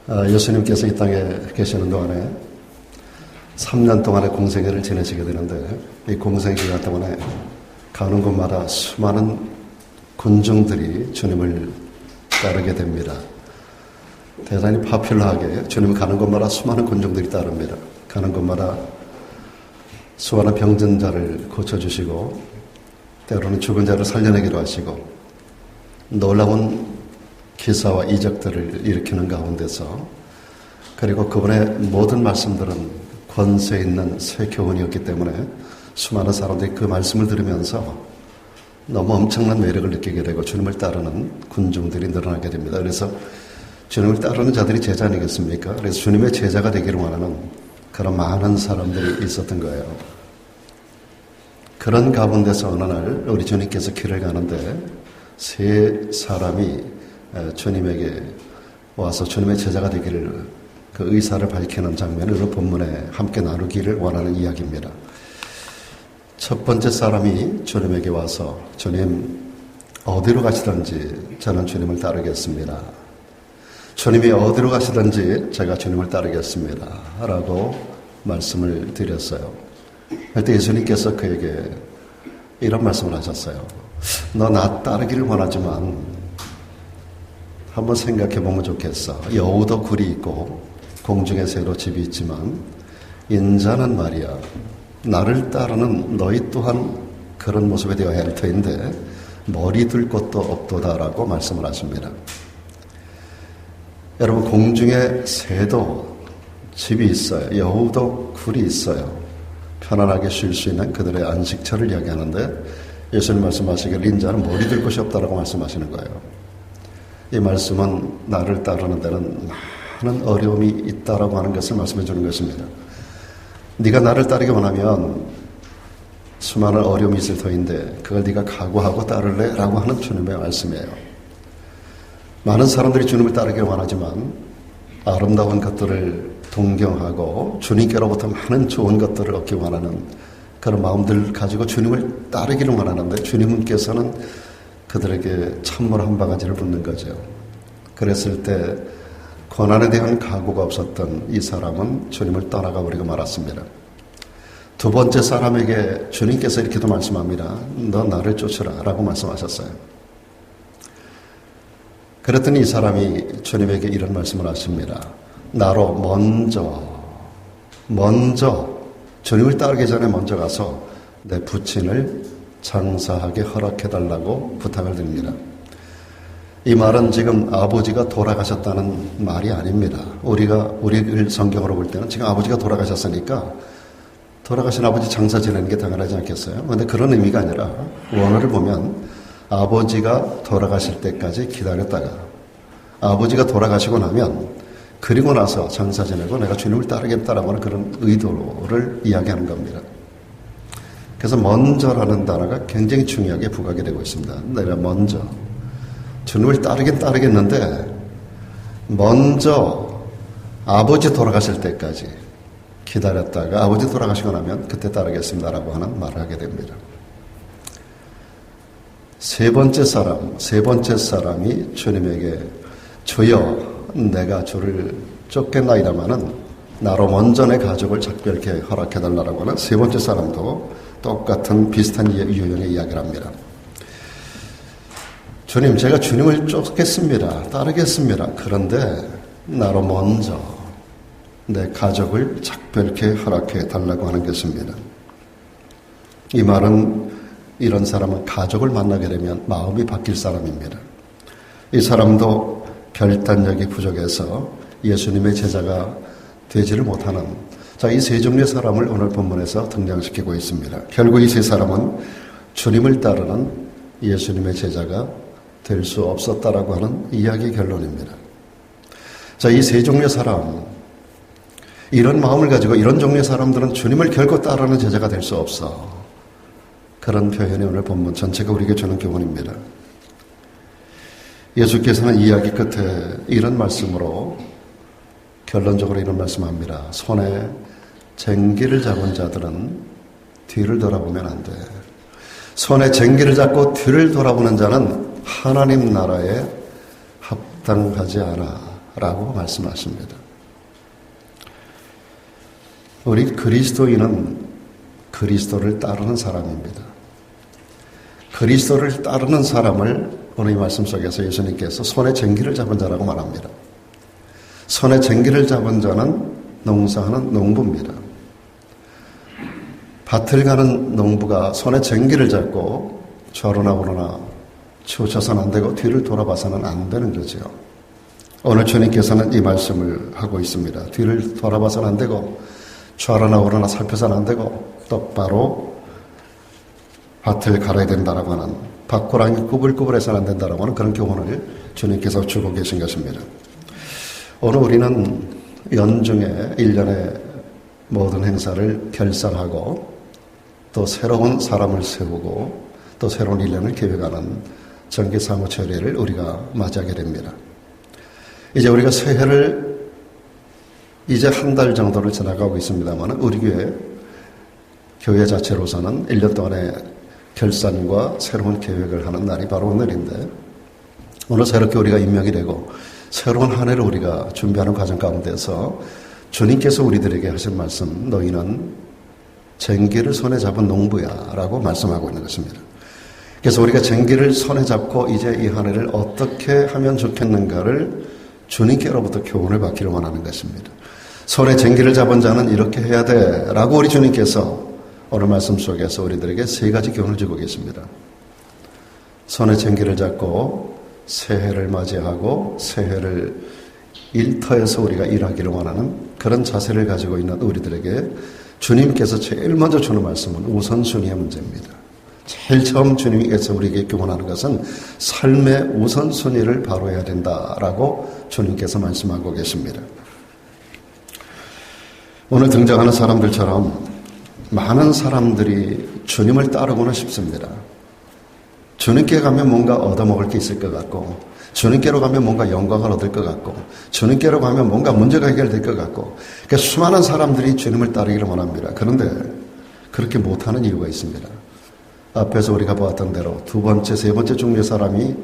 예수님께서 이 땅에 계시는 동안에 3년 동안의 공생애를 지내시게 되는데, 이 공생 기간 동안에 가는 곳마다 수많은 군중들이 주님을 따르게 됩니다. 대단히 파퓰러하게 주님 가는 곳마다 수많은 군중들이 따릅니다. 가는 곳마다 수많은 병든 자를 고쳐주시고, 때로는 죽은 자를 살려내기도 하시고, 놀라운 기사와 이적들을 일으키는 가운데서, 그리고 그분의 모든 말씀들은 권세 있는 새 교훈이었기 때문에 수많은 사람들이 그 말씀을 들으면서 너무 엄청난 매력을 느끼게 되고 주님을 따르는 군중들이 늘어나게 됩니다. 그래서 주님을 따르는 자들이 제자 아니겠습니까? 그래서 주님의 제자가 되기를 원하는 그런 많은 사람들이 있었던 거예요. 그런 가운데서 어느 날 우리 주님께서 길을 가는데 세 사람이 주님에게 와서 주님의 제자가 되기를 그 의사를 밝히는 장면을 오늘 본문에 함께 나누기를 원하는 이야기입니다. 첫 번째 사람이 주님에게 와서 주님 어디로 가시든지 저는 주님을 따르겠습니다. 주님이 어디로 가시든지 제가 주님을 따르겠습니다. 라고 말씀을 드렸어요. 그때 예수님께서 그에게 이런 말씀을 하셨어요. 너 나 따르기를 원하지만 한번 생각해 보면 좋겠어. 여우도 굴이 있고 공중에 새도 집이 있지만 인자는 말이야 나를 따르는 너희 또한 그런 모습이 되어야 할 터인데 머리 둘 곳도 없도다라고 말씀을 하십니다. 여러분, 공중에 새도 집이 있어요. 여우도 굴이 있어요. 편안하게 쉴 수 있는 그들의 안식처를 이야기하는데 예수님 말씀하시기를 인자는 머리 둘 곳이 없다라고 말씀하시는 거예요. 이 말씀은 나를 따르는 데는 많은 어려움이 있다라고 하는 것을 말씀해 주는 것입니다. 네가 나를 따르기 원하면 수많은 어려움이 있을 터인데 그걸 네가 각오하고 따를래? 라고 하는 주님의 말씀이에요. 많은 사람들이 주님을 따르기를 원하지만 아름다운 것들을 동경하고 주님께로부터 많은 좋은 것들을 얻기 원하는 그런 마음들 가지고 주님을 따르기를 원하는데 주님께서는 그들에게 찬물 한 바가지를 붓는 거죠. 그랬을 때 고난에 대한 각오가 없었던 이 사람은 주님을 떠나가 버리고 말았습니다. 두 번째 사람에게 주님께서 이렇게도 말씀합니다. 너 나를 쫓으라 라고 말씀하셨어요. 그랬더니 이 사람이 주님에게 이런 말씀을 하십니다. 나로 먼저 주님을 따르기 전에 먼저 가서 내 부친을 장사하게 허락해달라고 부탁을 드립니다. 이 말은 지금 아버지가 돌아가셨다는 말이 아닙니다. 우리를 성경으로 볼 때는 지금 아버지가 돌아가셨으니까 돌아가신 아버지 장사 지내는 게 당연하지 않겠어요? 그런데 그런 의미가 아니라 원어를 보면 아버지가 돌아가실 때까지 기다렸다가 아버지가 돌아가시고 나면 그리고 나서 장사 지내고 내가 주님을 따르겠다라고 하는 그런 의도를 이야기하는 겁니다. 그래서 먼저라는 단어가 굉장히 중요하게 부각이 되고 있습니다. 내가 먼저 주님을 따르긴 따르겠는데 먼저 아버지 돌아가실 때까지 기다렸다가 아버지 돌아가시고 나면 그때 따르겠습니다라고 하는 말을 하게 됩니다. 세 번째 사람이 주님에게 주여 내가 주를 쫓겠나이다마는 나로 먼저 내 가족을 작별케 허락해달라고 하는 세 번째 사람도 똑같은 비슷한 유형의 이야기를 합니다. 주님, 제가 주님을 쫓겠습니다. 따르겠습니다. 그런데 나로 먼저 내 가족을 작별케 허락해 달라고 하는 것입니다. 이 말은 이런 사람은 가족을 만나게 되면 마음이 바뀔 사람입니다. 이 사람도 결단력이 부족해서 예수님의 제자가 되지를 못하는 이 세 종류의 사람을 오늘 본문에서 등장시키고 있습니다. 결국 이 세 사람은 주님을 따르는 예수님의 제자가 될 수 없었다라고 하는 이야기의 결론입니다. 이 세 종류의 사람, 이런 마음을 가지고 이런 종류의 사람들은 주님을 결코 따르는 제자가 될 수 없어. 그런 표현이 오늘 본문 전체가 우리에게 주는 교훈입니다. 예수께서는 이야기 끝에 이런 말씀으로 결론적으로 이런 말씀합니다. 손에 쟁기를 잡은 자들은 뒤를 돌아보면 안 돼. 손에 쟁기를 잡고 뒤를 돌아보는 자는 하나님 나라에 합당하지 않아 라고 말씀하십니다. 우리 그리스도인은 그리스도를 따르는 사람입니다. 그리스도를 따르는 사람을 오늘 이 말씀 속에서 예수님께서 손에 쟁기를 잡은 자라고 말합니다. 손에 쟁기를 잡은 자는 농사하는 농부입니다. 밭을 가는 농부가 손에 쟁기를 잡고 좌로나 우로나 치우쳐서는 안 되고 뒤를 돌아봐서는 안 되는 거죠. 오늘 주님께서는 이 말씀을 하고 있습니다. 뒤를 돌아봐서는 안 되고 좌로나 우로나 살펴서는 안 되고 똑바로 밭을 갈아야 된다라고 하는, 밭고랑이 꾸불꾸불해서는 안 된다라고 하는 그런 교훈을 주님께서 주고 계신 것입니다. 오늘 우리는 연중에 1년의 모든 행사를 결산하고 또 새로운 사람을 세우고 또 새로운 1년을 계획하는 정기사무철회를 우리가 맞이하게 됩니다. 이제 우리가 새해를 이제 한 달 정도를 지나가고 있습니다만 우리 교회 자체로서는 1년 동안의 결산과 새로운 계획을 하는 날이 바로 오늘인데, 오늘 새롭게 우리가 임명이 되고 새로운 한 해를 우리가 준비하는 과정 가운데서 주님께서 우리들에게 하신 말씀, 너희는 쟁기를 손에 잡은 농부야 라고 말씀하고 있는 것입니다. 그래서 우리가 쟁기를 손에 잡고 이제 이 한 해를 어떻게 하면 좋겠는가를 주님께로부터 교훈을 받기를 원하는 것입니다. 손에 쟁기를 잡은 자는 이렇게 해야 돼 라고 우리 주님께서 오늘 말씀 속에서 우리들에게 세 가지 교훈을 주고 계십니다. 손에 쟁기를 잡고 새해를 맞이하고 새해를 일터에서 우리가 일하기를 원하는 그런 자세를 가지고 있는 우리들에게 주님께서 제일 먼저 주는 말씀은 우선순위의 문제입니다. 제일 처음 주님께서 우리에게 교훈하는 것은 삶의 우선순위를 바로 해야 된다라고 주님께서 말씀하고 계십니다. 오늘 등장하는 사람들처럼 많은 사람들이 주님을 따르고는 싶습니다. 주님께 가면 뭔가 얻어먹을 게 있을 것 같고, 주님께로 가면 뭔가 영광을 얻을 것 같고, 주님께로 가면 뭔가 문제가 해결될 것 같고, 그러니까 수많은 사람들이 주님을 따르기를 원합니다. 그런데 그렇게 못하는 이유가 있습니다. 앞에서 우리가 보았던 대로 두 번째, 세 번째 종류의 사람이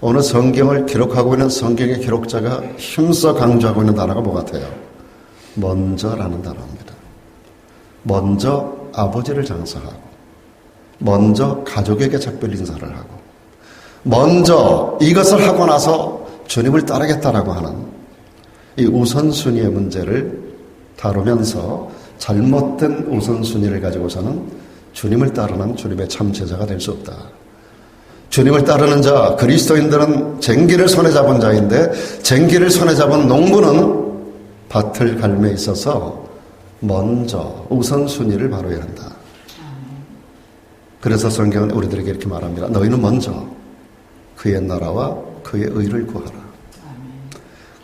오늘 성경을 기록하고 있는 성경의 기록자가 힘써 강조하고 있는 단어가 뭐 같아요? 먼저라는 단어입니다. 먼저 아버지를 장사하고, 먼저 가족에게 작별 인사를 하고, 먼저 이것을 하고 나서 주님을 따르겠다라고 하는 이 우선순위의 문제를 다루면서 잘못된 우선순위를 가지고서는 주님을 따르는 주님의 참 제자가 될 수 없다. 주님을 따르는 자, 그리스도인들은 쟁기를 손에 잡은 자인데, 쟁기를 손에 잡은 농부는 밭을 갈매 있어서 먼저 우선순위를 바로 해야 한다. 그래서 성경은 우리들에게 이렇게 말합니다. 너희는 먼저 그의 나라와 그의 의를 구하라.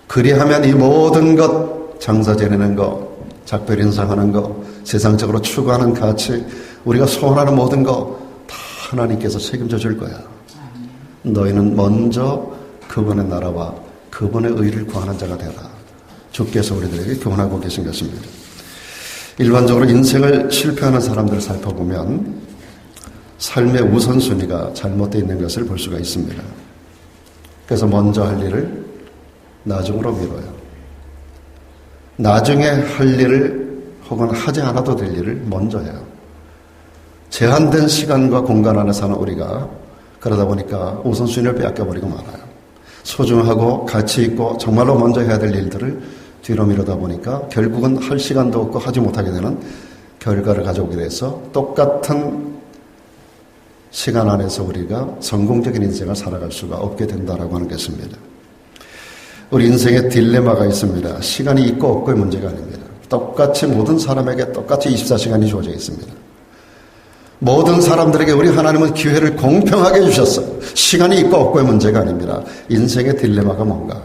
그리하면 이 모든 것, 장사 지내는 것, 작별 인상하는 것, 세상적으로 추구하는 가치, 우리가 소원하는 모든 것 다 하나님께서 책임져 줄 거야. 너희는 먼저 그분의 나라와 그분의 의를 구하는 자가 되라. 주께서 우리들에게 교훈하고 계신 것입니다. 일반적으로 인생을 실패하는 사람들을 살펴보면 삶의 우선순위가 잘못되어 있는 것을 볼 수가 있습니다. 그래서 먼저 할 일을 나중으로 미뤄요. 나중에 할 일을 혹은 하지 않아도 될 일을 먼저 해요. 제한된 시간과 공간 안에 사는 우리가 그러다 보니까 우선순위를 빼앗겨버리고 말아요. 소중하고 가치 있고 정말로 먼저 해야 될 일들을 뒤로 미루다 보니까 결국은 할 시간도 없고 하지 못하게 되는 결과를 가져오게 돼서 똑같은 시간 안에서 우리가 성공적인 인생을 살아갈 수가 없게 된다라고 하는 것입니다. 우리 인생에 딜레마가 있습니다. 시간이 있고 없고의 문제가 아닙니다. 똑같이 모든 사람에게 똑같이 24시간이 주어져 있습니다. 모든 사람들에게 우리 하나님은 기회를 공평하게 주셨어요. 시간이 있고 없고의 문제가 아닙니다. 인생의 딜레마가 뭔가,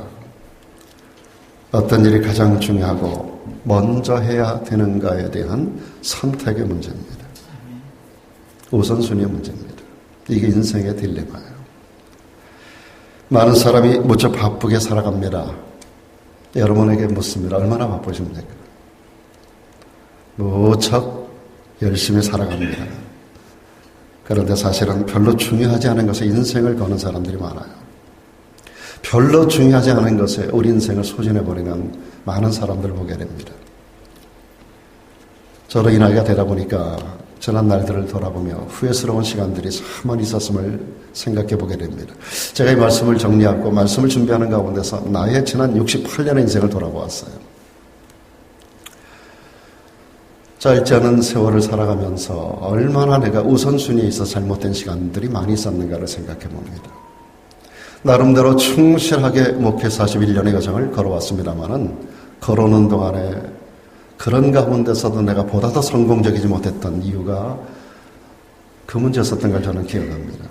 어떤 일이 가장 중요하고 먼저 해야 되는가에 대한 선택의 문제입니다. 우선순위의 문제입니다. 이게 인생의 딜레마예요. 많은 사람이 무척 바쁘게 살아갑니다. 여러분에게 묻습니다. 얼마나 바쁘십니까? 무척 열심히 살아갑니다. 그런데 사실은 별로 중요하지 않은 것에 인생을 거는 사람들이 많아요. 별로 중요하지 않은 것에 우리 인생을 소진해버리는 많은 사람들을 보게 됩니다. 저도 이 나이가 되다 보니까 지난 날들을 돌아보며 후회스러운 시간들이 참 많이 있었음을 생각해 보게 됩니다. 제가 이 말씀을 정리하고 말씀을 준비하는 가운데서 나의 지난 68년의 인생을 돌아보았어요. 짧지 않은 세월을 살아가면서 얼마나 내가 우선순위에 있어 잘못된 시간들이 많이 있었는가를 생각해 봅니다. 나름대로 충실하게 목회 41년의 여정을 걸어왔습니다마는 걸어오는 동안에 그런 가운데서도 내가 보다 더 성공적이지 못했던 이유가 그 문제였었던 걸 저는 기억합니다.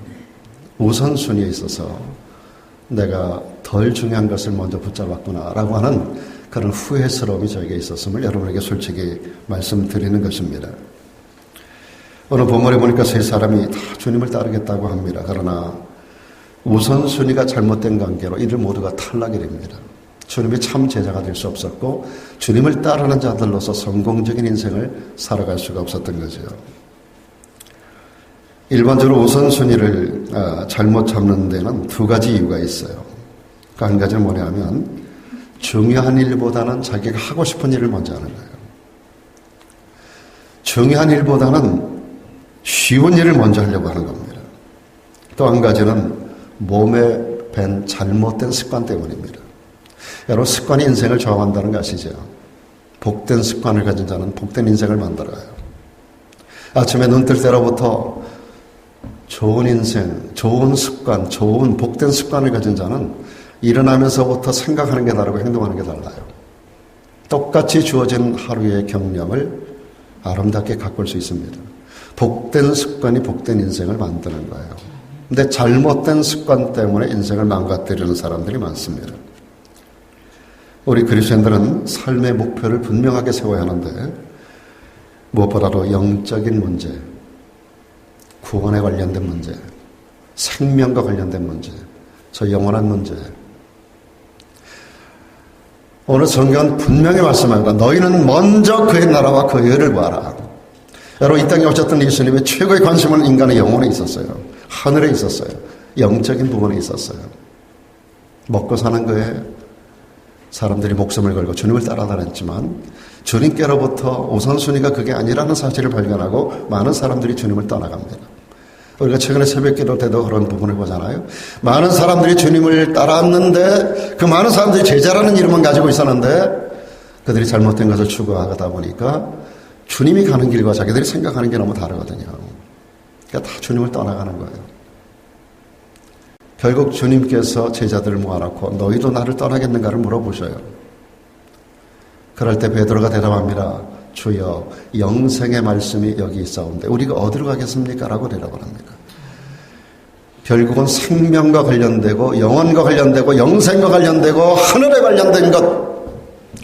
우선순위에 있어서 내가 덜 중요한 것을 먼저 붙잡았구나라고 하는 그런 후회스러움이 저에게 있었음을 여러분에게 솔직히 말씀드리는 것입니다. 오늘 본문에 보니까 세 사람이 다 주님을 따르겠다고 합니다. 그러나 우선순위가 잘못된 관계로 이들 모두가 탈락이 됩니다. 주님의 참 제자가 될 수 없었고 주님을 따르는 자들로서 성공적인 인생을 살아갈 수가 없었던 거죠. 일반적으로 우선순위를 잘못 잡는 데는 두 가지 이유가 있어요. 그 한 가지는 뭐냐면 중요한 일보다는 자기가 하고 싶은 일을 먼저 하는 거예요. 중요한 일보다는 쉬운 일을 먼저 하려고 하는 겁니다. 또 한 가지는 몸에 밴 잘못된 습관 때문입니다. 여러분, 습관이 인생을 좌우한다는 거 아시죠? 복된 습관을 가진 자는 복된 인생을 만들어요. 아침에 눈 뜰 때로부터 좋은 인생, 좋은 습관, 좋은 복된 습관을 가진 자는 일어나면서부터 생각하는 게 다르고 행동하는 게 달라요. 똑같이 주어진 하루의 경력을 아름답게 가꿀 수 있습니다. 복된 습관이 복된 인생을 만드는 거예요. 근데 잘못된 습관 때문에 인생을 망가뜨리는 사람들이 많습니다. 우리 그리스도인들은 삶의 목표를 분명하게 세워야 하는데 무엇보다도 영적인 문제, 구원에 관련된 문제, 생명과 관련된 문제, 저 영원한 문제. 오늘 성경은 분명히 말씀합니다. 너희는 먼저 그의 나라와 그의 의를 구하라. 여러분, 이 땅에 오셨던 예수님의 최고의 관심은 인간의 영혼에 있었어요. 하늘에 있었어요. 영적인 부분에 있었어요. 먹고 사는 거에 사람들이 목숨을 걸고 주님을 따라다녔지만 주님께로부터 우선순위가 그게 아니라는 사실을 발견하고 많은 사람들이 주님을 떠나갑니다. 우리가 최근에 새벽기도 때도 그런 부분을 보잖아요. 많은 사람들이 주님을 따랐는데 그 많은 사람들이 제자라는 이름은 가지고 있었는데 그들이 잘못된 것을 추구하다 보니까 주님이 가는 길과 자기들이 생각하는 게 너무 다르거든요. 그러니까 다 주님을 떠나가는 거예요. 결국 주님께서 제자들을 모아놓고 너희도 나를 떠나겠는가를 물어보셔요. 그럴 때 베드로가 대답합니다. 주여, 영생의 말씀이 여기 있사온데 우리가 어디로 가겠습니까? 라고 대답을 합니다. 결국은 생명과 관련되고 영혼과 관련되고 영생과 관련되고 하늘에 관련된 것,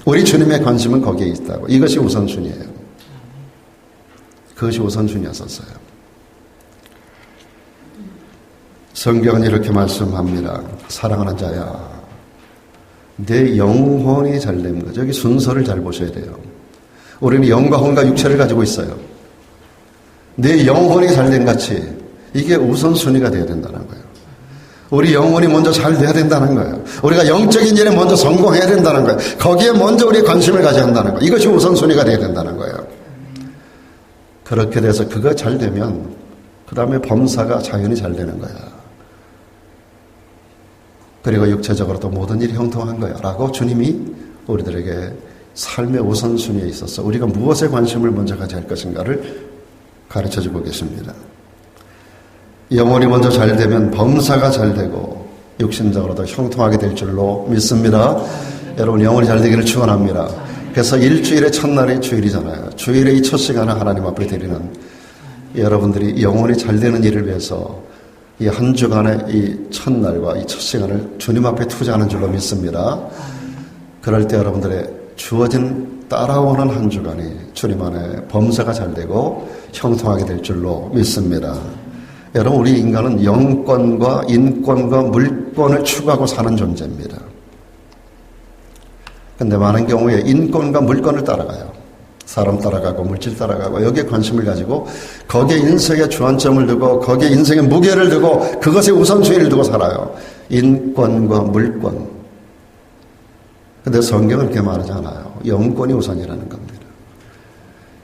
우리 주님의 관심은 거기에 있다고. 이것이 우선순위예요. 그것이 우선순위였었어요. 성경은 이렇게 말씀합니다. 사랑하는 자야, 내 영혼이 잘된 거죠. 여기 순서를 잘 보셔야 돼요. 우리는 영과 혼과 육체를 가지고 있어요. 내 영혼이 잘된 같이 이게 우선순위가 되어야 된다는 거예요. 우리 영혼이 먼저 잘 돼야 된다는 거예요. 우리가 영적인 일에 먼저 성공해야 된다는 거예요. 거기에 먼저 우리의 관심을 가져야 한다는 거예요. 이것이 우선순위가 되어야 된다는 거예요. 그렇게 돼서 그거 잘 되면 그 다음에 범사가 자연히 잘 되는 거야. 그리고 육체적으로도 모든 일이 형통한 거야 라고 주님이 우리들에게 삶의 우선순위에 있어서 우리가 무엇에 관심을 먼저 가져야 할 것인가를 가르쳐주고 계십니다. 영혼이 먼저 잘 되면 범사가 잘 되고 육신적으로도 형통하게 될 줄로 믿습니다. 여러분, 영혼이 잘 되기를 축원합니다. 그래서 일주일의 첫날이 주일이잖아요. 주일의 이 첫 시간을 하나님 앞에 드리는 여러분들이 영혼이 잘 되는 일을 위해서 이 한 주간의 이 첫날과 이 첫 시간을 주님 앞에 투자하는 줄로 믿습니다. 그럴 때 여러분들의 주어진 따라오는 한 주간이 주님 안에 범사가 잘 되고 형통하게 될 줄로 믿습니다. 여러분, 우리 인간은 영권과 인권과 물권을 추구하고 사는 존재입니다. 그런데 많은 경우에 인권과 물권을 따라가요. 사람 따라가고 물질 따라가고 여기에 관심을 가지고 거기에 인생의 주안점을 두고 거기에 인생의 무게를 두고 그것에 우선순위를 두고 살아요. 인권과 물권. 근데 성경은 그렇게 말하지 않아요. 영권이 우선이라는 겁니다.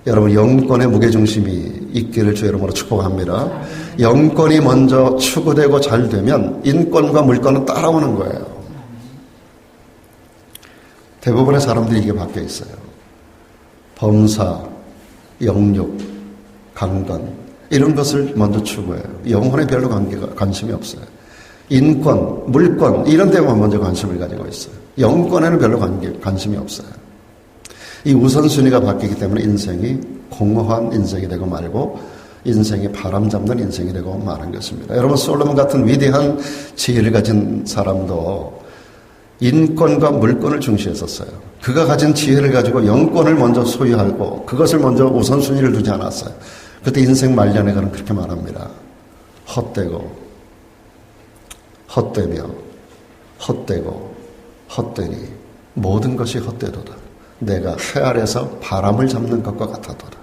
여러분 영권의 무게중심이 있기를 주의 이름으로 축복합니다. 영권이 먼저 추구되고 잘 되면 인권과 물권은 따라오는 거예요. 대부분의 사람들이 이게 바뀌어 있어요. 범사, 영육, 강건 이런 것을 먼저 추구해요. 영혼에 별로 관심이 없어요. 인권, 물권 이런 데만 먼저 관심을 가지고 있어요. 영권에는 별로 관심이 없어요. 이 우선순위가 바뀌기 때문에 인생이 공허한 인생이 되고 말고 인생이 바람잡는 인생이 되고 마는 것입니다. 여러분 솔로몬 같은 위대한 지혜를 가진 사람도 인권과 물권을 중시했었어요. 그가 가진 지혜를 가지고 영권을 먼저 소유하고 그것을 먼저 우선순위를 두지 않았어요. 그때 인생 말년에 그는 그렇게 말합니다. 헛되고 헛되며 헛되고 헛되니 모든 것이 헛되도다. 내가 해 아래서 바람을 잡는 것과 같아도다.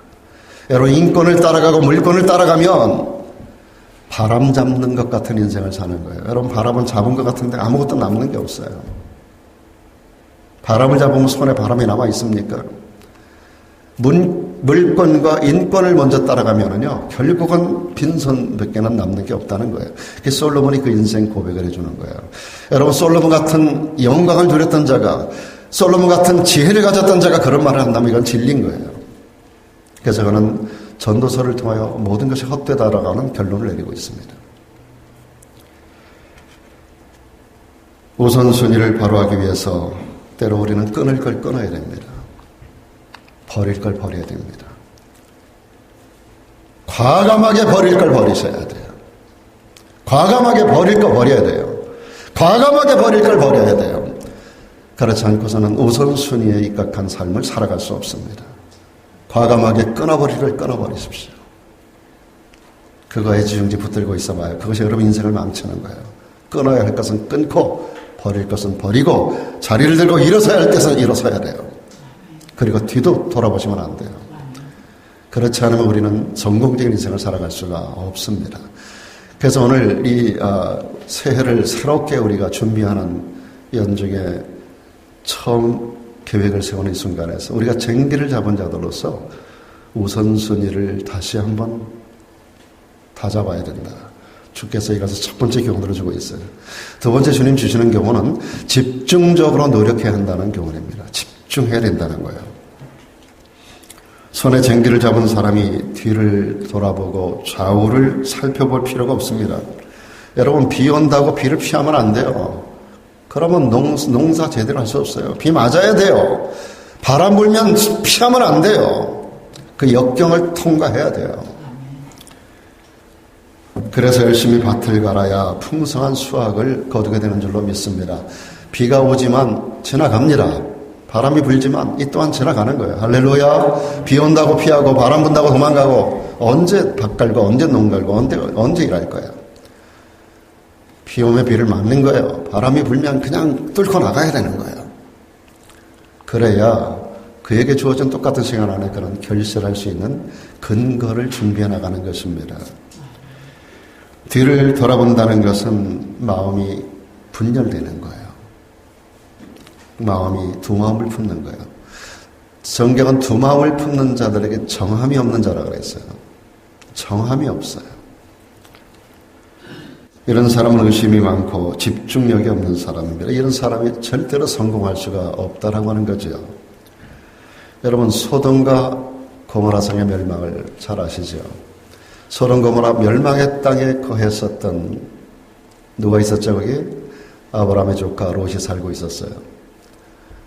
여러분 인권을 따라가고 물권을 따라가면 바람 잡는 것 같은 인생을 사는 거예요. 여러분 바람은 잡은 것 같은데 아무것도 남는 게 없어요. 바람을 잡으면 손에 바람이 남아 있습니까? 물권과 인권을 먼저 따라가면은요, 결국은 빈손 몇 개는 남는 게 없다는 거예요. 그 솔로몬이 그 인생 고백을 해주는 거예요. 여러분, 솔로몬 같은 영광을 누렸던 자가, 솔로몬 같은 지혜를 가졌던 자가 그런 말을 한다면 이건 진리인 거예요. 그래서 그는 전도서를 통하여 모든 것이 헛되다라고 하는 결론을 내리고 있습니다. 우선순위를 바로하기 위해서 때로 우리는 끊을 걸 끊어야 됩니다. 버릴 걸 버려야 됩니다. 과감하게 버릴 걸 버리셔야 돼요. 과감하게 버릴 거 버려야 돼요. 과감하게 버릴 걸 버려야 돼요. 그렇지 않고서는 우선순위에 입각한 삶을 살아갈 수 없습니다. 과감하게 끊어버릴 걸 끊어버리십시오. 그거에 지중지 붙들고 있어봐요. 그것이 여러분 인생을 망치는 거예요. 끊어야 할 것은 끊고 버릴 것은 버리고 자리를 들고 일어서야 할 것은 일어서야 돼요. 그리고 뒤도 돌아보시면 안 돼요. 그렇지 않으면 우리는 성공적인 인생을 살아갈 수가 없습니다. 그래서 오늘 이 새해를 새롭게 우리가 준비하는 연중에 처음 계획을 세우는 이 순간에서 우리가 쟁기를 잡은 자들로서 우선순위를 다시 한번 다잡아야 된다. 주께서 이것을 첫 번째 교훈으로 주고 있어요. 두 번째 주님 주시는 교훈은 집중적으로 노력해야 한다는 교훈입니다. 집중해야 된다는 거예요. 손에 쟁기를 잡은 사람이 뒤를 돌아보고 좌우를 살펴볼 필요가 없습니다. 여러분 비 온다고 비를 피하면 안 돼요. 그러면 농사 제대로 할 수 없어요. 비 맞아야 돼요. 바람 불면 피하면 안 돼요. 그 역경을 통과해야 돼요. 그래서 열심히 밭을 갈아야 풍성한 수확을 거두게 되는 줄로 믿습니다. 비가 오지만 지나갑니다. 바람이 불지만 이 또한 지나가는 거예요. 할렐루야. 비 온다고 피하고 바람 분다고 도망가고 언제 밭 갈고 언제 농 갈고 언제 일할 거예요. 비 오면 비를 맞는 거예요. 바람이 불면 그냥 뚫고 나가야 되는 거예요. 그래야 그에게 주어진 똑같은 시간 안에 그런 결실할 수 있는 근거를 준비해 나가는 것입니다. 뒤를 돌아본다는 것은 마음이 분열되는 거예요. 마음이 두 마음을 품는 거예요. 성경은 두 마음을 품는 자들에게 정함이 없는 자라고 그랬어요. 정함이 없어요. 이런 사람은 의심이 많고 집중력이 없는 사람입니다. 이런 사람이 절대로 성공할 수가 없다라고 하는 거죠. 여러분 소돔과 고모라 성의 멸망을 잘 아시죠? 소돔 고모라 멸망의 땅에 거했었던 누가 있었죠 거기? 아브라함의 조카 롯이 살고 있었어요.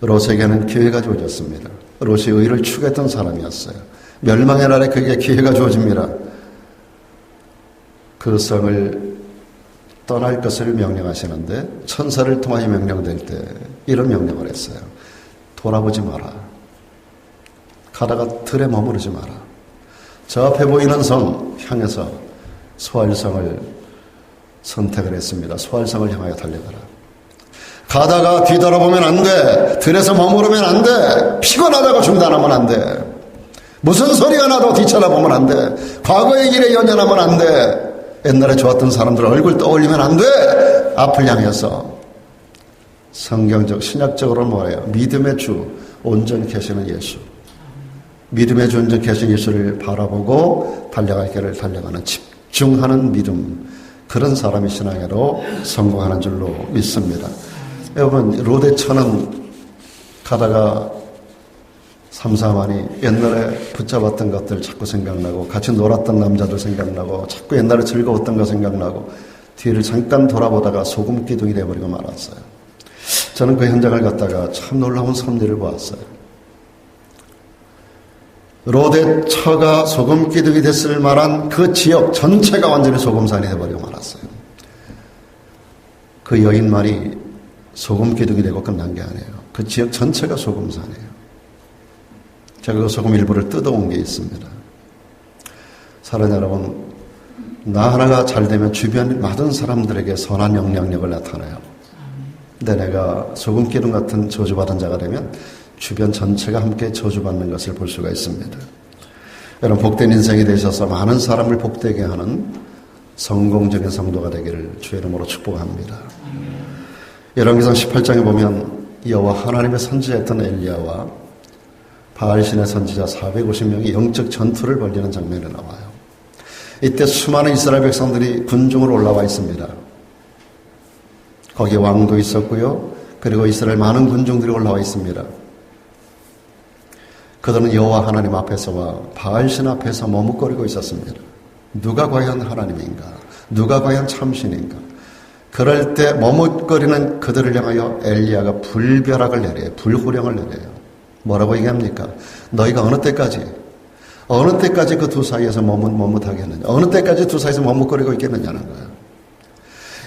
롯에게는 기회가 주어졌습니다. 롯이 의를 추구했던 사람이었어요. 멸망의 날에 그에게 기회가 주어집니다. 그 성을 떠날 것을 명령하시는데 천사를 통하여 명령될 때 이런 명령을 했어요. 돌아보지 마라. 가다가 들에 머무르지 마라. 저 앞에 보이는 성 향해서 소알성을 선택을 했습니다. 소알성을 향하여 달려가라. 가다가 뒤돌아보면 안 돼. 들에서 머무르면 안 돼. 피곤하다고 중단하면 안 돼. 무슨 소리가 나도 뒤쳐다보면 안 돼. 과거의 일에 연연하면 안 돼. 옛날에 좋았던 사람들 얼굴 떠올리면 안 돼. 앞을 향해서 성경적 신약적으로 뭐예요? 믿음의 주 온전히 계시는 예수, 믿음의 주 온전히 계신 예수를 바라보고 달려갈 길을 달려가는 집중하는 믿음, 그런 사람이 신앙으로 성공하는 줄로 믿습니다. 여러분, 로데처는 가다가 삼삼하니 옛날에 붙잡았던 것들 자꾸 생각나고, 같이 놀았던 남자들 생각나고, 자꾸 옛날에 즐거웠던 거 생각나고, 뒤를 잠깐 돌아보다가 소금 기둥이 되어버리고 말았어요. 저는 그 현장을 갔다가 참 놀라운 섭리를 보았어요. 로데처가 소금 기둥이 됐을 만한 그 지역 전체가 완전히 소금산이 되어버리고 말았어요. 그 여인만이 소금 기둥이 되고 끝난 게 아니에요. 그 지역 전체가 소금산이에요. 제가 그 소금 일부를 뜯어온 게 있습니다. 사랑하는 여러분, 나 하나가 잘 되면 주변 모든 사람들에게 선한 영향력을 나타내요. 근데 내가 소금 기둥 같은 저주받은 자가 되면 주변 전체가 함께 저주받는 것을 볼 수가 있습니다. 여러분, 복된 인생이 되셔서 많은 사람을 복되게 하는 성공적인 성도가 되기를 주의 이름으로 축복합니다. 열왕기상 18장에 보면 여호와 하나님의 선지자였던 엘리야와 바알신의 선지자 450명이 영적 전투를 벌이는 장면이 나와요. 이때 수많은 이스라엘 백성들이 군중으로 올라와 있습니다. 거기에 왕도 있었고요. 그리고 이스라엘 많은 군중들이 올라와 있습니다. 그들은 여호와 하나님 앞에서와 바알신 앞에서 머뭇거리고 있었습니다. 누가 과연 하나님인가? 누가 과연 참신인가? 그럴 때 머뭇거리는 그들을 향하여 엘리야가 불벼락을 내려요. 불호령을 내려요. 뭐라고 얘기합니까? 너희가 어느 때까지 그 두 사이에서 머뭇하겠느냐? 어느 때까지 두 사이에서 머뭇거리고 있겠느냐는 거예요.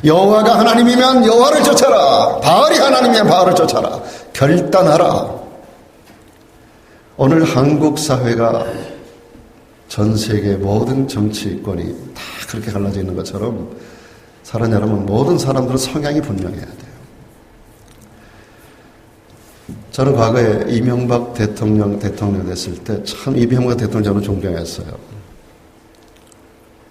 여호와가 하나님이면 여호와를 쫓아라. 바알이 하나님이면 바알을 쫓아라. 결단하라. 오늘 한국 사회가 전 세계 모든 정치권이 다 그렇게 갈라져 있는 것처럼, 사랑하는 여러분, 모든 사람들은 성향이 분명해야 돼요. 저는 과거에 이명박 대통령 됐을 때 참 이명박 대통령 저는 존경했어요.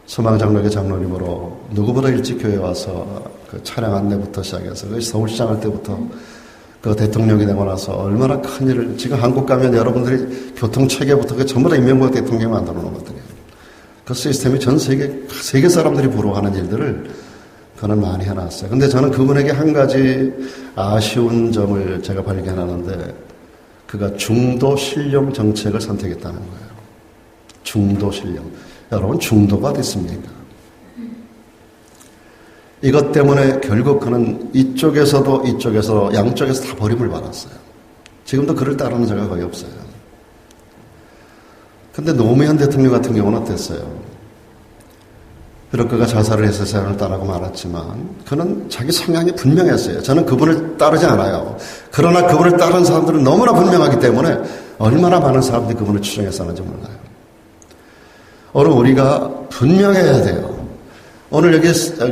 소망장로교 장로님으로 누구보다 일찍 교회에 와서 그 차량 안내부터 시작해서 서울시장 할 때부터 그 대통령이 되고 나서 얼마나 큰 일을, 지금 한국 가면 여러분들이 교통체계부터 전부 다 이명박 대통령이 만들어 놓은 것들이에요. 그 시스템이 전 세계 사람들이 부러워하는 일들을 그는 많이 해놨어요. 근데 저는 그분에게 한 가지 아쉬운 점을 제가 발견하는데, 그가 중도 신령 정책을 선택했다는 거예요. 중도 신령. 여러분, 중도가 됐습니까? 이것 때문에 결국 그는 이쪽에서도 양쪽에서 다 버림을 받았어요. 지금도 그를 따르는 자가 거의 없어요. 근데 노무현 대통령 같은 경우는 어땠어요? 비록 그가 자살을 해서 세상을 떠나고 말았지만 그는 자기 성향이 분명했어요. 저는 그분을 따르지 않아요. 그러나 그분을 따르는 사람들은 너무나 분명하기 때문에 얼마나 많은 사람들이 그분을 추종했었는지 몰라요. 오늘 우리가 분명해야 돼요. 오늘 여기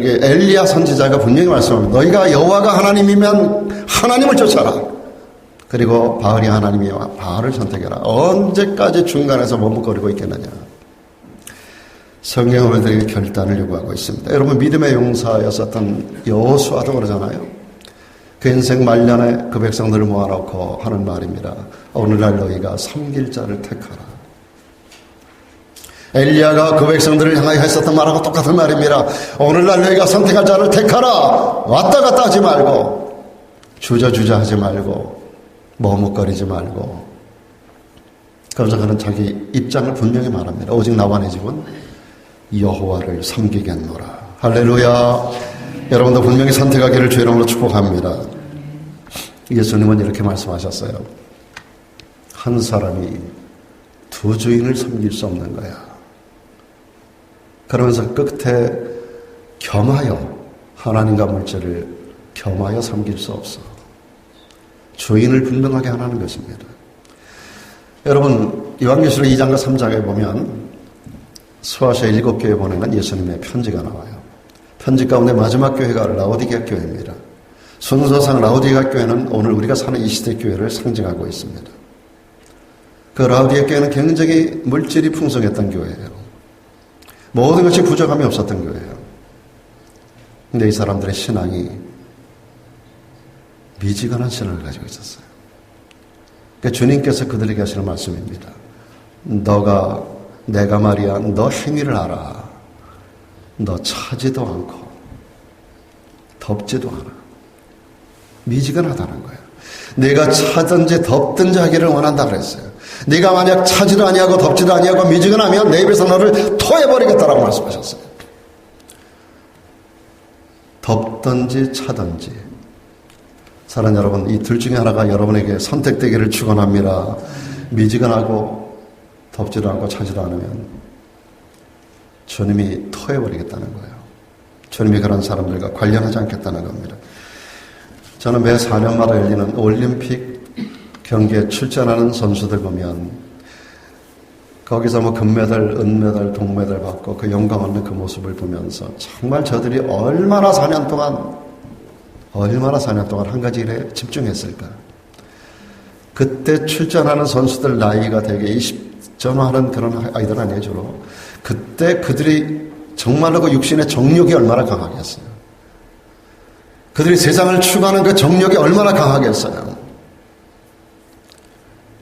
엘리야 선지자가 분명히 말씀합니다. 너희가 여호와가 하나님이면 하나님을 쫓아라. 그리고 바알이 하나님이와 바알을 선택해라. 언제까지 중간에서 머뭇거리고 있겠느냐. 성경은 우리들에게 결단을 요구하고 있습니다. 여러분, 믿음의 용사였었던 여호수아도 그러잖아요. 그 인생 말년에 그 백성들을 모아놓고 하는 말입니다. 오늘날 너희가 섬길 자를 택하라. 엘리야가 그 백성들을 향하여 했었던 말하고 똑같은 말입니다. 오늘날 너희가 선택할 자를 택하라. 왔다 갔다 하지 말고, 주저주저 하지 말고, 머뭇거리지 말고. 그러면서 그는 자기 입장을 분명히 말합니다. 오직 나와 내 집은 여호와를 섬기겠노라. 할렐루야. 여러분도 분명히 선택하기를 주의 이름으로 축복합니다. 예수님은 이렇게 말씀하셨어요. 한 사람이 두 주인을 섬길 수 없는 거야. 그러면서 끝에 겸하여, 하나님과 물질을 겸하여 섬길 수 없어. 주인을 분명하게 하라는 것입니다. 여러분, 요한계시록 2장과 3장에 보면 수아시아 7교회에 보내는 예수님의 편지가 나와요. 편지 가운데 마지막 교회가 라오디게아 교회입니다. 순서상 라오디게아 교회는 오늘 우리가 사는 이 시대 교회를 상징하고 있습니다. 그 라우디에 교회는 굉장히 물질이 풍성했던 교회예요. 모든 것이 부족함이 없었던 교회예요. 근데 이 사람들의 신앙이 미지근한 신앙을 가지고 있었어요. 그러니까 주님께서 그들에게 하시는 말씀입니다. 내가 말이야, 너 행위를 알아. 너 차지도 않고 덥지도 않아. 미지근하다는 거예요. 내가 차든지 덥든지 하기를 원한다 그랬어요. 네가 만약 차지도 아니하고 덥지도 아니하고 미지근하면 내 입에서 너를 토해버리겠다라고 말씀하셨어요. 덥든지 차든지. 사랑하는 여러분, 이 둘 중에 하나가 여러분에게 선택되기를 축원합니다. 미지근하고 덥지도 않고 차지도 않으면 주님이 토해버리겠다는 거예요. 주님이 그런 사람들과 관련하지 않겠다는 겁니다. 저는 매 4년마다 열리는 올림픽 경기에 출전하는 선수들 보면 거기서 뭐 금메달, 은메달, 동메달 받고 그 영광 얻는 그 모습을 보면서 정말 저들이 얼마나 4년 동안 한 가지 일에 집중했을까. 그때 출전하는 선수들 나이가 되게 20 전후하는 그런 아이들 아니에요, 주로. 그때 그들이 정말로 그 육신의 정욕이 얼마나 강하겠어요. 그들이 세상을 추구하는 그 정욕이 얼마나 강하겠어요.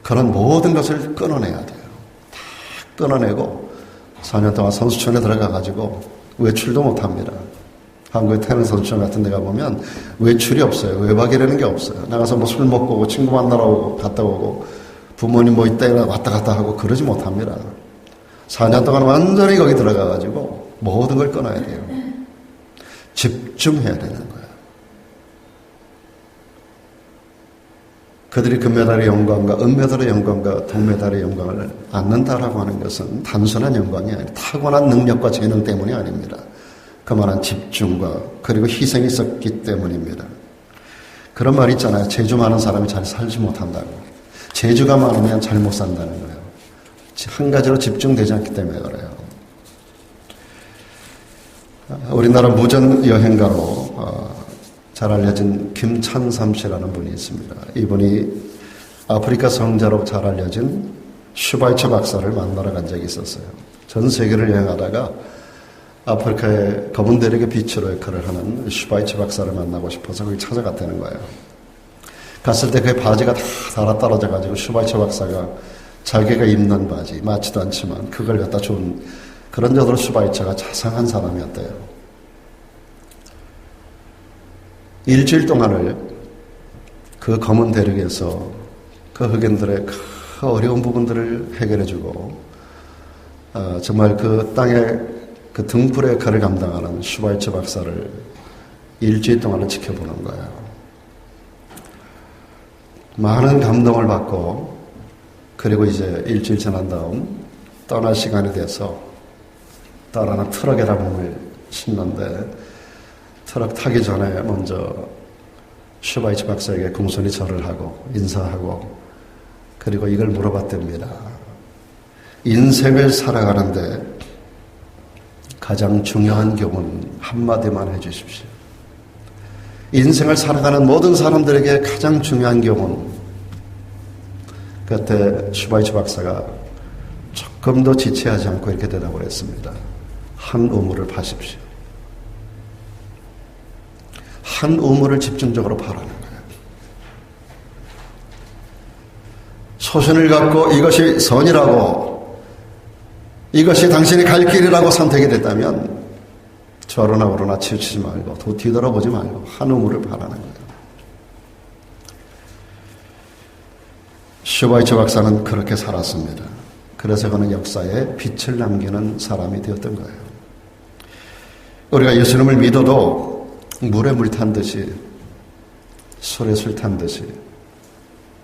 그런 모든 것을 끊어내야 돼요. 다 끊어내고 4년 동안 선수촌에 들어가가지고 외출도 못합니다. 한국의 태릉 선수촌 같은 데 가보면 외출이 없어요. 외박이라는 게 없어요. 나가서 뭐 술 먹고 오고 친구 만나러 오고 갔다 오고 부모님 뭐 이따 왔다 갔다 하고 그러지 못합니다. 4년 동안 완전히 거기 들어가가지고 모든 걸 끊어야 돼요. 집중해야 되는 거예요. 그들이 금메달의 영광과 은메달의 영광과 동메달의 영광을 얻는다라고 하는 것은 단순한 영광이 아니라 타고난 능력과 재능 때문이 아닙니다. 그만한 집중과 그리고 희생이 있었기 때문입니다. 그런 말 있잖아요. 재주 많은 사람이 잘 살지 못한다고. 재주가 많으면 잘 못 산다는 거예요. 한 가지로 집중되지 않기 때문에 그래요. 우리나라 무전 여행가로 잘 알려진 김찬삼 씨라는 분이 있습니다. 이분이 아프리카 성자로 잘 알려진 슈바이처 박사를 만나러 간 적이 있었어요. 전 세계를 여행하다가 아프리카의 검은 대륙의 빛으로 역할을 하는 슈바이처 박사를 만나고 싶어서 거기 찾아갔다는 거예요. 갔을 때 그 바지가 다 달아떨어져가지고 슈바이처 박사가 자기가 입는 바지, 맞지도 않지만 그걸 갖다 준 그런 정도로 슈바이처가 자상한 사람이었대요. 일주일 동안을 그 검은 대륙에서 그 흑인들의 그 어려운 부분들을 해결해주고 정말 그 땅의 그 등불의 역할을 감당하는 슈바이처 박사를 일주일 동안을 지켜보는 거예요. 많은 감동을 받고 그리고 이제 일주일 지난 다음 떠날 시간이 돼서 떠나는 트럭에다 몸을 싣는데 트럭 타기 전에 먼저 슈바이처 박사에게 공손히 절을 하고 인사하고 그리고 이걸 물어봤답니다. 인생을 살아가는데 가장 중요한 교훈 한마디만 해주십시오. 인생을 살아가는 모든 사람들에게 가장 중요한 교훈. 그때 슈바이처 박사가 조금도 지체하지 않고 이렇게 대답을 했습니다. 한 우물을 파십시오. 한 우물을 집중적으로 파라는 거예요. 소신을 갖고 이것이 선이라고 이것이 당신이 갈 길이라고 선택이 됐다면 좌로나 우로나 치우치지 말고 뒤돌아보지 말고 한 우물을 파라는 거예요. 슈바이처 박사는 그렇게 살았습니다. 그래서 그는 역사에 빛을 남기는 사람이 되었던 거예요. 우리가 예수님을 믿어도 물에 물 탄 듯이 술에 술 탄 듯이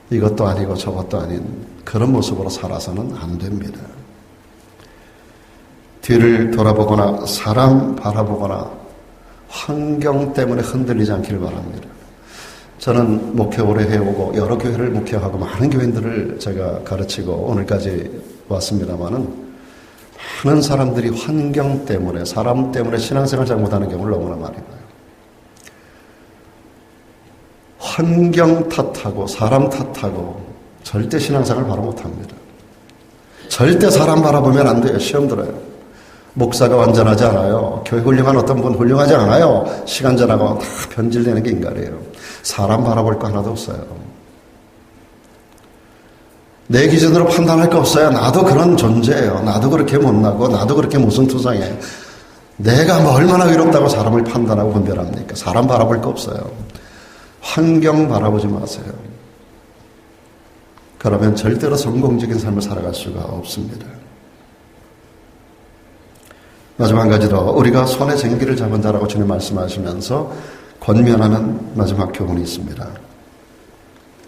이것도 아니고 저것도 아닌 그런 모습으로 살아서는 안 됩니다. 뒤를 돌아보거나 사람 바라보거나 환경 때문에 흔들리지 않기를 바랍니다. 저는 목회 오래 해오고 여러 교회를 목회하고 많은 교인들을 제가 가르치고 오늘까지 왔습니다마는 많은 사람들이 환경 때문에 사람 때문에 신앙생활 잘못하는 경우를 너무나 많이 봐요. 환경 탓하고 사람 탓하고 절대 신앙생활 바로 못합니다. 절대 사람 바라보면 안 돼요. 시험 들어요. 목사가 완전하지 않아요. 교회 훌륭한 어떤 분 훌륭하지 않아요. 시간 지나고 다 변질되는 게 인간이에요. 사람 바라볼 거 하나도 없어요. 내 기준으로 판단할 거 없어요. 나도 그런 존재예요. 나도 그렇게 못나고 나도 그렇게 모순투성해. 내가 뭐 얼마나 의롭다고 사람을 판단하고 분별합니까? 사람 바라볼 거 없어요. 환경 바라보지 마세요. 그러면 절대로 성공적인 삶을 살아갈 수가 없습니다. 마지막 한 가지 더, 우리가 손에 쟁기를 잡은 자라고 주님 말씀하시면서 권면하는 마지막 교훈이 있습니다.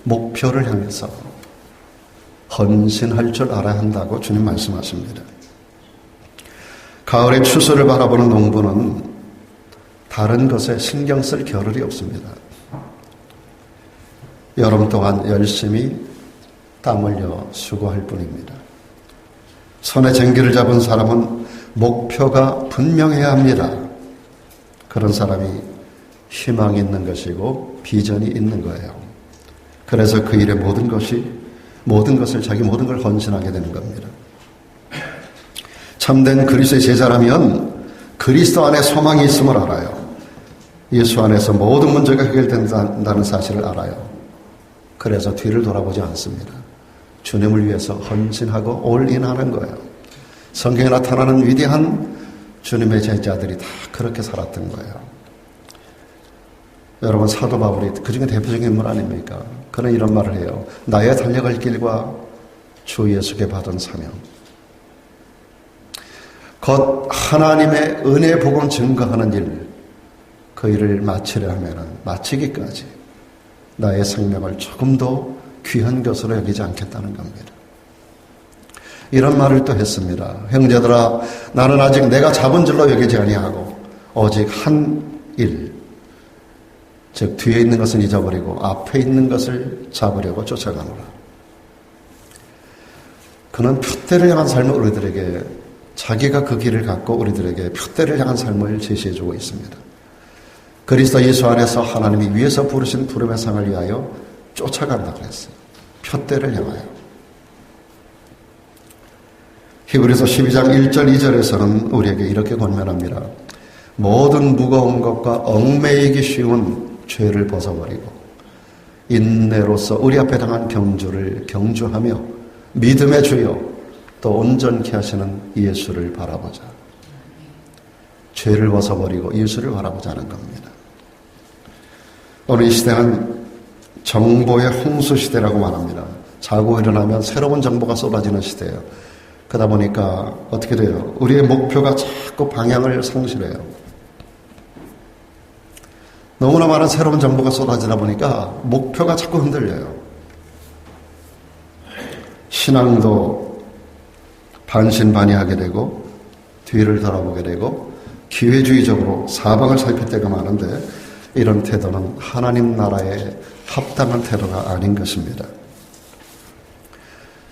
목표를 향해서 헌신할 줄 알아야 한다고 주님 말씀하십니다. 가을의 추수를 바라보는 농부는 다른 것에 신경 쓸 겨를이 없습니다. 여름 동안 열심히 땀 흘려 수고할 뿐입니다. 손에 쟁기를 잡은 사람은 목표가 분명해야 합니다. 그런 사람이 희망이 있는 것이고 비전이 있는 거예요. 그래서 그 일의 모든 것을 자기 모든 걸 헌신하게 되는 겁니다. 참된 그리스도의 제자라면 그리스도 안에 소망이 있음을 알아요. 예수 안에서 모든 문제가 해결된다는 사실을 알아요. 그래서 뒤를 돌아보지 않습니다. 주님을 위해서 헌신하고 올인하는 거예요. 성경에 나타나는 위대한 주님의 제자들이 다 그렇게 살았던 거예요. 여러분, 사도 바울이 그중에 대표적인 인물 아닙니까? 그는 이런 말을 해요. 나의 달려갈 길과 주 예수께 받은 사명, 곧 하나님의 은혜 복음 증거하는 일, 그 일을 마치려 하면 마치기까지 나의 생명을 조금도 귀한 것으로 여기지 않겠다는 겁니다. 이런 말을 또 했습니다. 형제들아, 나는 아직 내가 잡은 줄로 여기지 아니하고 오직 한 일, 즉 뒤에 있는 것은 잊어버리고 앞에 있는 것을 잡으려고 쫓아가노라. 그는 표대를 향한 삶을 우리들에게, 자기가 그 길을 갖고 우리들에게 표대를 향한 삶을 제시해주고 있습니다. 그리스도 예수 안에서 하나님이 위에서 부르신 부름의 상을 위하여 쫓아간다고 했어요. 표대를 향하여. 히브리서 12장 1절 2절에서는 우리에게 이렇게 권면합니다. 모든 무거운 것과 얽매이기 쉬운 죄를 벗어버리고 인내로서 우리 앞에 당한 경주를 경주하며 믿음의 주요 또 온전케 하시는 예수를 바라보자. 죄를 벗어버리고 예수를 바라보자는 겁니다. 오늘 이 시대는 정보의 홍수 시대라고 말합니다. 자고 일어나면 새로운 정보가 쏟아지는 시대예요. 그러다 보니까 어떻게 돼요? 우리의 목표가 자꾸 방향을 상실해요. 너무나 많은 새로운 정보가 쏟아지다 보니까 목표가 자꾸 흔들려요. 신앙도 반신반의하게 되고 뒤를 돌아보게 되고 기회주의적으로 사방을 살필 때가 많은데 이런 태도는 하나님 나라에 합당한 태도가 아닌 것입니다.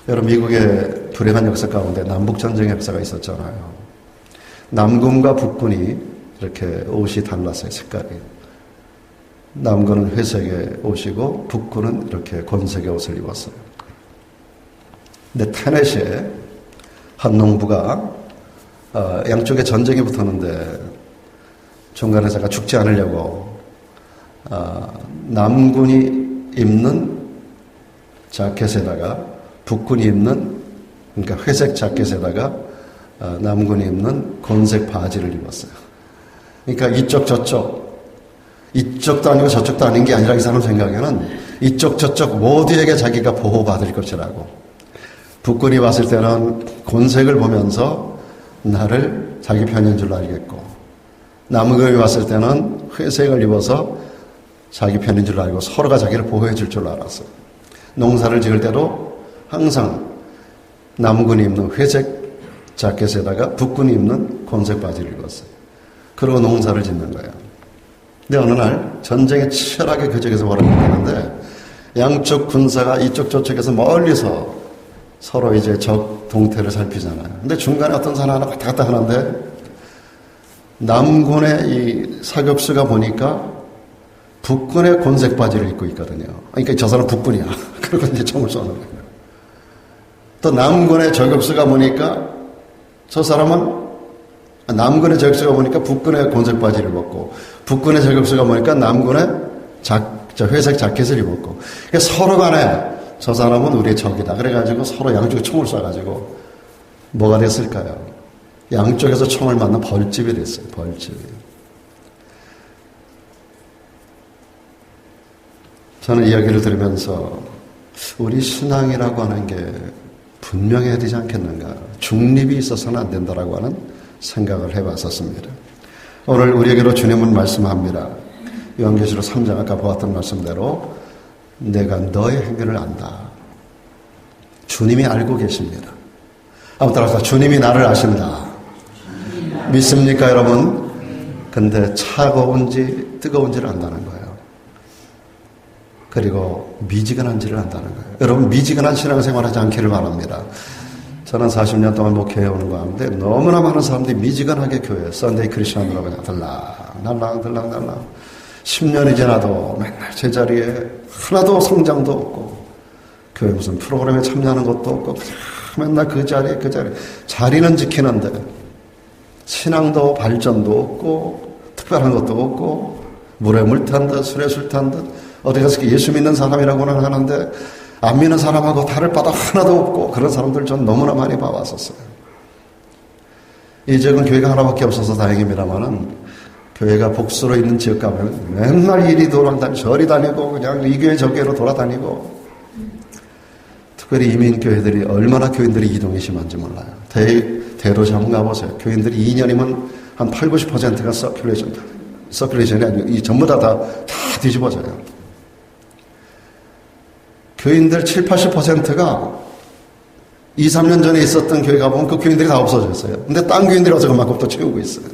여러분, 미국의 불행한 역사 가운데 남북전쟁 역사가 있었잖아요. 남군과 북군이 이렇게 옷이 달랐어요. 색깔이. 남군은 회색의 옷이고 북군은 이렇게 곤색의 옷을 입었어요. 근데 테네시에 한 농부가 양쪽에 전쟁이 붙었는데 중간에 제가 죽지 않으려고 남군이 입는 자켓에다가 북군이 입는, 그러니까 회색 자켓에다가 남군이 입는 곤색 바지를 입었어요. 그러니까 이쪽 저쪽, 이쪽도 아니고 저쪽도 아닌 게 아니라 이 사람 생각에는 이쪽 저쪽 모두에게 자기가 보호받을 것이라고. 북군이 봤을 때는 곤색을 보면서 나를 자기 편인 줄 알겠고, 남군이 봤을 때는 회색을 입어서 자기 편인 줄 알고 서로가 자기를 보호해 줄 줄 알았어요. 농사를 지을 때도 항상 남군이 입는 회색 자켓에다가 북군이 입는 곤색 바지를 입었어요. 그러고 농사를 짓는 거예요. 근데 어느 날 전쟁이 치열하게 그쪽에서 벌어지는데 양쪽 군사가 이쪽 저쪽에서 멀리서 서로 이제 적 동태를 살피잖아요. 근데 중간에 어떤 사람 하나 왔다 갔다 하는데 남군의 이 사격수가 보니까 북군의 곤색 바지를 입고 있거든요. 그러니까 저 사람 북군이야. 그러고 이제 총을 쏘는 거예요. 또 남군의 저격수가 보니까 저 사람은 남군의 저격수가 보니까 북군의 곤색 바지를 입었고 북군의 저격수가 보니까 남군의 회색 자켓을 입었고 그러니까 서로 간에 저 사람은 우리의 적이다. 그래가지고 서로 양쪽에 총을 쏴가지고 뭐가 됐을까요? 양쪽에서 총을 맞는 벌집이 됐어요. 벌집이. 저는 이야기를 들으면서 우리 신앙이라고 하는 게 분명해야 되지 않겠는가. 중립이 있어서는 안 된다라고 하는 생각을 해봤었습니다. 오늘 우리에게로 주님은 말씀합니다. 요한계시록 3장 아까 보았던 말씀대로 내가 너의 행위를 안다. 주님이 알고 계십니다. 한번 따라서 주님이 나를 아신다. 믿습니까 여러분? 근데 차가운지 뜨거운지를 안다는 거예요. 그리고 미지근한지를 안다는 거예요. 여러분 미지근한 신앙생활하지 않기를 바랍니다. 저는 40년 동안 목회해 오는 거 하는데 너무나 많은 사람들이 미지근하게 교회 썬데이 크리스천으로 그냥 들락날락 10년이 지나도 맨날 제자리에 하나도 성장도 없고 교회 무슨 프로그램에 참여하는 것도 없고 맨날 그 자리 자리는 지키는데 신앙도 발전도 없고 특별한 것도 없고 물에 물 탄 듯 술에 술 탄 듯 어디 가서 예수 믿는 사람이라고는 하는데 안 믿는 사람하고 다를 바도 하나도 없고 그런 사람들 전 너무나 많이 봐왔었어요. 이 지역은 교회가 하나밖에 없어서 다행입니다만은 교회가 복수로 있는 지역 가면 맨날 이리 돌아다니고 저리 다니고 그냥 이 교회 저 교회로 돌아다니고 특별히 이민교회들이 얼마나 교인들이 이동이 심한지 몰라요. 대도시 한번 가보세요. 교인들이 2년이면 한 8, 90%가 서큘레이션이 아니고 전부 다 뒤집어져요. 교인들 7, 80%가 2, 3년 전에 있었던 교회 가보면 그 교인들이 다 없어졌어요. 근데 딴 교인들이 와서 그만큼 또 채우고 있어요.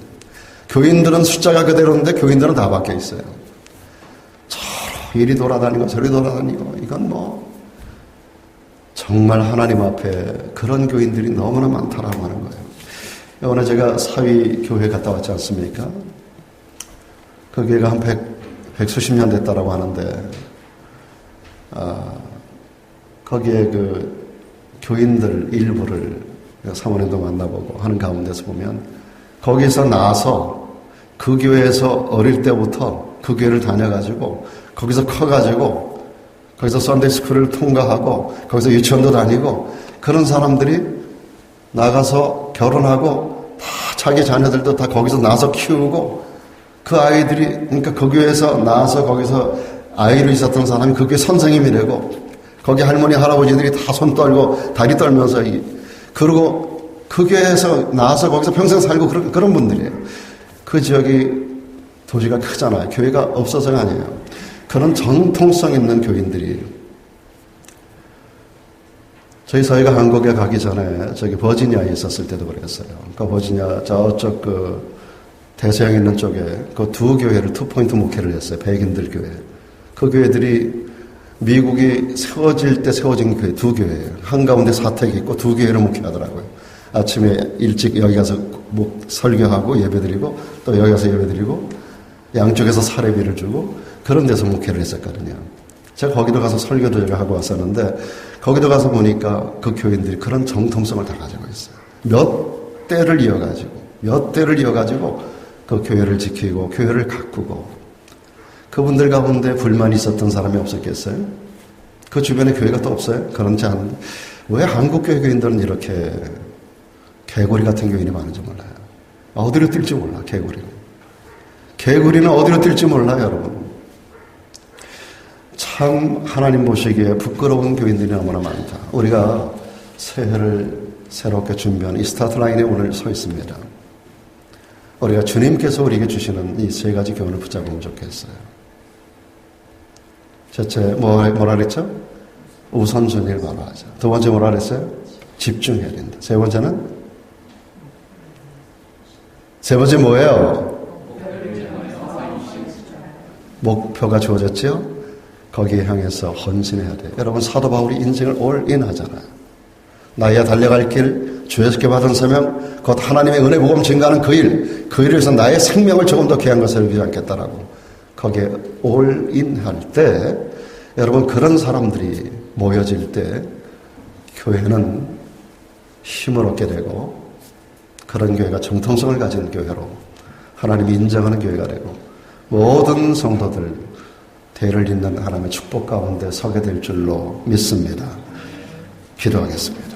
교인들은 숫자가 그대로인데 교인들은 다 바뀌어 있어요. 서로 이리 돌아다니고 저리 돌아다니고 이건 정말 하나님 앞에 그런 교인들이 너무나 많다라고 하는 거예요. 오늘 제가 사위 교회 갔다 왔지 않습니까? 그 교회가 한 100수십 년 됐다라고 하는데 거기에 그 교인들 일부를 사모님도 만나보고 하는 가운데서 보면 거기서 나서 그 교회에서 어릴 때부터 그 교회를 다녀가지고 거기서 커가지고 거기서 썬데이스쿨을 통과하고 거기서 유치원도 다니고 그런 사람들이 나가서 결혼하고 다 자기 자녀들도 다 거기서 나서 키우고 그 아이들이 그러니까 그 교회에서 나와서 거기서 아이로 있었던 사람이 그 교회 선생님이 되고 거기 할머니 할아버지들이 다 손 떨고 다리 떨면서 그리고 그 교회에서 나와서 거기서 평생 살고 그런 분들이에요. 그 지역이 도시가 크잖아요. 교회가 없어서가 아니에요. 그런 정통성 있는 교인들이 저희 사회가 한국에 가기 전에 저기 버지니아에 있었을 때도 그랬어요. 그 버지니아 저쪽 그 대서양 있는 쪽에 그 두 교회를 투포인트 목회를 했어요. 백인들 교회. 그 교회들이 미국이 세워질 때 세워진 교회 두 교회예요. 한가운데 사택이 있고 두 교회를 목회하더라고요. 아침에 일찍 여기 가서 설교하고 예배드리고 또 여기 가서 예배드리고 양쪽에서 사례비를 주고 그런 데서 목회를 했었거든요. 제가 거기도 가서 설교도 하고 왔었는데 거기도 가서 보니까 그 교인들이 그런 정통성을 다 가지고 있어요. 몇 대를 이어가지고 그 교회를 지키고 교회를 가꾸고 그분들 가운데 불만이 있었던 사람이 없었겠어요? 그 주변에 교회가 또 없어요? 그렇지 않은데 왜 한국 교회 교인들은 이렇게 개구리 같은 교인이 많은지 몰라요. 어디로 뛸지 몰라. 개구리는 어디로 뛸지 몰라요, 여러분. 참 하나님 보시기에 부끄러운 교인들이 너무나 많다. 우리가 새해를 새롭게 준비하는 이 스타트 라인에 오늘 서 있습니다. 우리가 주님께서 우리에게 주시는 이 세 가지 교훈을 붙잡으면 좋겠어요. 첫째, 뭐라 그랬죠? 우선순위를 바로 하자. 두 번째 뭐라 그랬어요? 집중해야 된다. 세 번째 뭐예요? 목표가 주어졌죠? 거기에 향해서 헌신해야 돼요. 여러분 사도 바울이 인생을 올인 하잖아요. 나의 달려갈 길, 주에서 받은 사명, 곧 하나님의 은혜 복음 증가하는 그 일을 위해서 나의 생명을 조금 더 귀한 것을 위하지 않겠다라고 거기에 올인할 때 여러분 그런 사람들이 모여질 때 교회는 힘을 얻게 되고 그런 교회가 정통성을 가진 교회로 하나님이 인정하는 교회가 되고 모든 성도들 대를 잇는 하나님의 축복 가운데 서게 될 줄로 믿습니다. 기도하겠습니다.